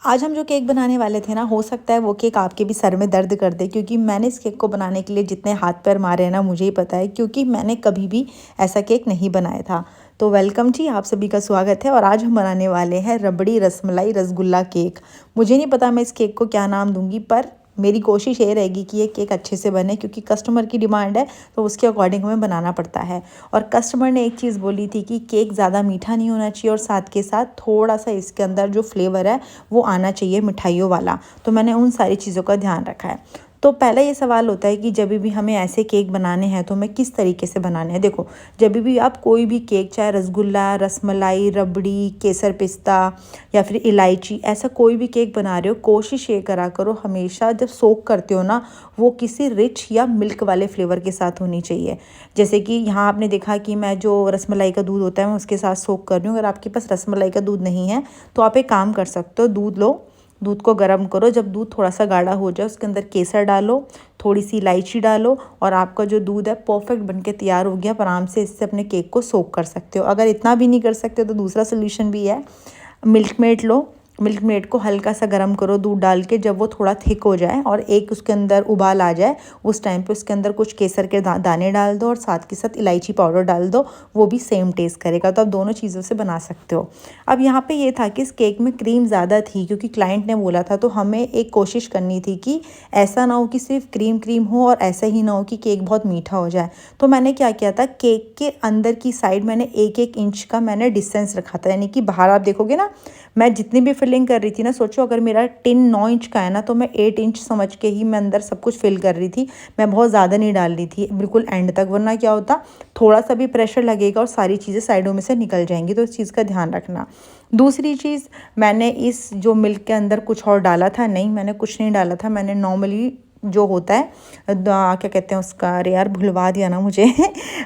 आज हम जो केक बनाने वाले थे ना, हो सकता है वो केक आपके भी सर में दर्द कर दे, क्योंकि मैंने इस केक को बनाने के लिए जितने हाथ पैर मारे हैं ना, मुझे ही पता है, क्योंकि मैंने कभी भी ऐसा केक नहीं बनाया था। तो वेलकम जी, आप सभी का स्वागत है। और आज हम बनाने वाले हैं रबड़ी रसमलाई रसगुल्ला केक। मुझे नहीं पता मैं इस केक को क्या नाम दूंगी, पर मेरी कोशिश ये रहेगी कि ये केक अच्छे से बने, क्योंकि कस्टमर की डिमांड है तो उसके अकॉर्डिंग हमें बनाना पड़ता है। और कस्टमर ने एक चीज़ बोली थी कि केक ज़्यादा मीठा नहीं होना चाहिए और साथ के साथ थोड़ा सा इसके अंदर जो फ्लेवर है वो आना चाहिए मिठाइयों वाला। तो मैंने उन सारी चीज़ों का ध्यान रखा है। तो पहला ये सवाल होता है कि जब भी हमें ऐसे केक बनाने हैं तो हमें किस तरीके से बनाने हैं। देखो, जब भी आप कोई भी केक, चाहे रसगुल्ला, रसमलाई, रबड़ी, केसर पिस्ता या फिर इलायची, ऐसा कोई भी केक बना रहे हो, कोशिश ये करा करो हमेशा जब सोक करते हो ना, वो किसी रिच या मिल्क वाले फ्लेवर के साथ होनी चाहिए। जैसे कि यहाँ आपने देखा कि मैं जो रसमलाई का दूध होता है मैं उसके साथ सोक कर रही हूँ। अगर आपके पास रसमलाई का दूध नहीं है तो आप एक काम कर सकते हो, दूध लो, दूध को गर्म करो, जब दूध थोड़ा सा गाढ़ा हो जाए उसके अंदर केसर डालो, थोड़ी सी इलायची डालो, और आपका जो दूध है परफेक्ट बनके तैयार हो गया। आप आराम से इससे अपने केक को सोक कर सकते हो। अगर इतना भी नहीं कर सकते तो दूसरा सोल्यूशन भी है, मिल्क मेड लो। मिल्क मेड को हल्का सा गर्म करो दूध डाल के, जब वो थोड़ा थिक हो जाए और एक उसके अंदर उबाल आ जाए, उस टाइम पे उसके अंदर कुछ केसर के दाने डाल दो और साथ के साथ इलायची पाउडर डाल दो, वो भी सेम टेस्ट करेगा। तो आप दोनों चीज़ों से बना सकते हो। अब यहाँ पे ये था कि इस केक में क्रीम ज़्यादा थी, क्योंकि क्लाइंट ने बोला था, तो हमें एक कोशिश करनी थी कि ऐसा ना हो कि सिर्फ क्रीम क्रीम हो और ऐसा ही ना हो कि केक बहुत मीठा हो जाए। तो मैंने क्या किया था, केक के अंदर की साइड मैंने 1-1 इंच का मैंने डिस्टेंस रखा था, यानी कि बाहर आप देखोगे ना, मैं जितनी भी फिलिंग कर रही थी ना, सोचो अगर मेरा टिन 9 इंच का है ना, तो मैं 8 इंच समझ के ही मैं अंदर सब कुछ फिल कर रही थी। मैं बहुत ज़्यादा नहीं डाल रही थी बिल्कुल एंड तक, वरना क्या होता, थोड़ा सा भी प्रेशर लगेगा और सारी चीज़ें साइडों में से निकल जाएंगी। तो इस चीज़ का ध्यान रखना। दूसरी चीज़, मैंने इस जो मिल्क के अंदर कुछ और डाला था? नहीं, मैंने कुछ नहीं डाला था। मैंने नॉर्मली जो होता है, क्या कहते हैं उसका, अरे यार भुलवा दिया ना मुझे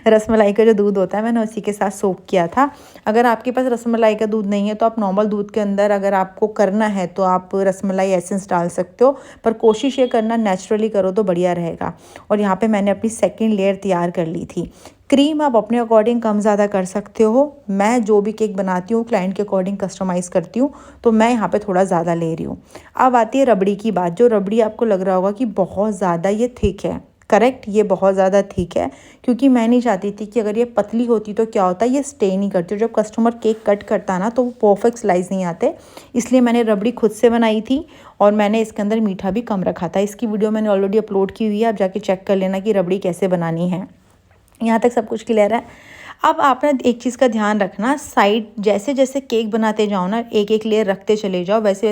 रसमलाई का जो दूध होता है, मैंने उसी के साथ सोक किया था। अगर आपके पास रसमलाई का दूध नहीं है तो आप नॉर्मल दूध के अंदर, अगर आपको करना है तो आप रसमलाई एसेंस डाल सकते हो, पर कोशिश ये करना नेचुरली करो तो बढ़िया रहेगा। और यहाँ पे मैंने अपनी सेकंड लेयर तैयार कर ली थी। क्रीम आप अपने अकॉर्डिंग कम ज़्यादा कर सकते हो। मैं जो भी केक बनाती हूँ क्लाइंट के अकॉर्डिंग कस्टमाइज़ करती हूँ, तो मैं यहाँ पे थोड़ा ज़्यादा ले रही हूँ। अब आती है रबड़ी की बात। जो रबड़ी आपको लग रहा होगा कि बहुत ज़्यादा ये थिक है, करेक्ट, ये बहुत ज़्यादा थिक है, क्योंकि मैं नहीं चाहती थी कि अगर ये पतली होती तो क्या होता है, ये स्टे नहीं करती। जब कस्टमर केक कट करता है ना, तो वो परफेक्ट स्लाइस नहीं आते। इसलिए मैंने रबड़ी खुद से बनाई थी और मैंने इसके अंदर मीठा भी कम रखा था। इसकी वीडियो मैंने ऑलरेडी अपलोड की हुई है, आप जाके चेक कर लेना कि रबड़ी कैसे बनानी है। यहाँ तक सब कुछ क्लियर है। अब आप ना एक चीज़ का ध्यान रखना, साइड जैसे जैसे केक बनाते जाओ ना, एक एक लेयर रखते चले जाओ, वैसे वैसे